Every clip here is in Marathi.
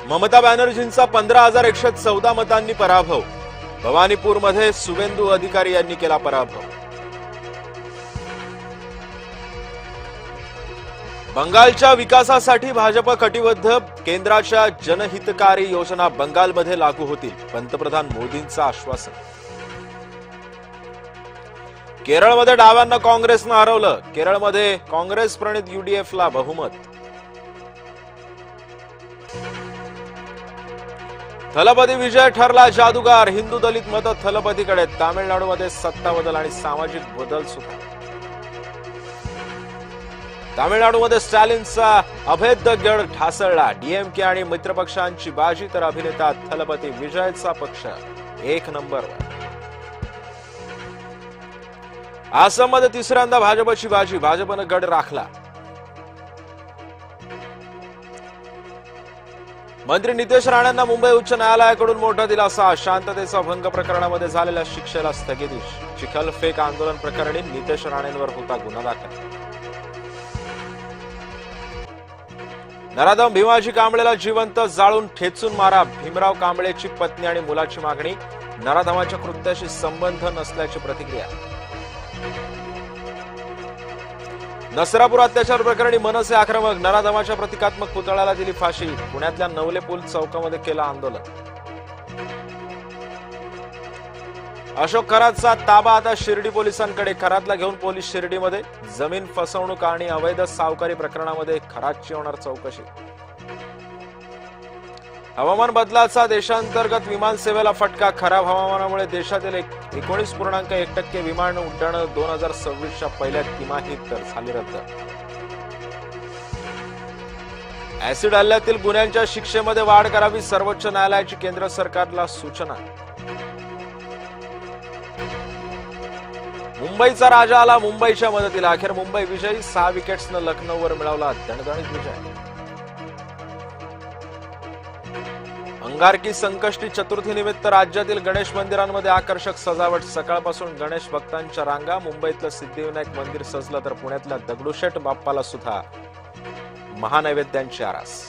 ममता बॅनर्जींचा 15,114 मतांनी पराभव. भवानीपूरमध्ये सुवेंदू अधिकारी यांनी केला पराभव. बंगालच्या विकासासाठी भाजप कटिबद्ध. केंद्राच्या जनहितकारी योजना बंगालमध्ये लागू होतील. पंतप्रधान मोदींचं आश्वासन. केरळमध्ये डाव्यांना काँग्रेसनं हरवलं. केरळमध्ये काँग्रेस प्रणित युडीएफला बहुमत. थलपती विजय ठरला जादूगार. हिंदू दलित मतं थलपतीकडे. तामिळनाडूमध्ये सत्ता बदल आणि सामाजिक बदल सुद्धा. तामिळनाडूमध्ये स्टॅलिनचा अभेद्य गड ढासळला. डीएमके आणि मित्रपक्षांची बाजी तर अभिनेता थलपती विजयचा पक्ष 1 नंबरवर. आसाममध्ये तिसऱ्यांदा भाजपची बाजी. भाजपनं गड राखला. मंत्री नितेश राणेंना मुंबई उच्च न्यायालयाकडून मोठा दिलासा. शांततेचा भंग प्रकरणामध्ये झालेल्या शिक्षेला स्थगिती. चिखलफेक आंदोलन प्रकरणी नितेश राणेंवर होता गुन्हा दाखल. नराधम भीमाजी कांबळेला जिवंत जाळून ठेचून मारा. भीमराव कांबळेची पत्नी आणि मुलाची मागणी. नराधमाच्या कृत्याशी संबंध नसल्याची प्रतिक्रिया. नसरापूर अत्याचार प्रकरणी मनसे आक्रमक. नराधमाच्या प्रतिकात्मक पुतळ्याला दिली फाशी. पुण्यातल्या नवले पूल चौकामध्ये केलं आंदोलन. अशोक खरातचा ताबा आता शिर्डी पोलिसांकडे. खरातला घेऊन पोलीस शिर्डीमध्ये. जमीन फसवणूक आणि अवैध सावकारी प्रकरणामध्ये खरातची होणार चौकशी. हवामान बदलाचा देशांतर्गत विमानसेवेला फटका. खराब हवामानामुळे देशातील 19.1% विमान उड्डाणं 2026च्या पहिल्या तिमाहीत झाली रद्द. ऍसिड हल्ल्यातील गुन्ह्यांच्या शिक्षेमध्ये वाढ करावी. सर्वोच्च न्यायालयाची केंद्र सरकारला सूचना. मुंबईचा राजा आला मुंबईच्या मदतीला. अखेर मुंबई विजयी. 6 विकेट्सनं लखनौवर मिळवला दणदणीत विजय. अंगारकी संकष्टी चतुर्थी निमित्त राज्यातील गणेश मंदिरांमध्ये आकर्षक सजावट. सकाळपासून गणेश भक्तांच्या रांगा. मुंबईतलं सिद्धिविनायक मंदिर सजलं तर पुण्यातल्या दगडूशेठ बाप्पाला सुद्धा महानैवेद्यांची आरास.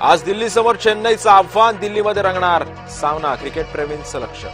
आज दिल्लीसमोर चेन्नईचं आव्हान. दिल्लीमध्ये रंगणार सामना. क्रिकेट प्रेमींचं लक्ष.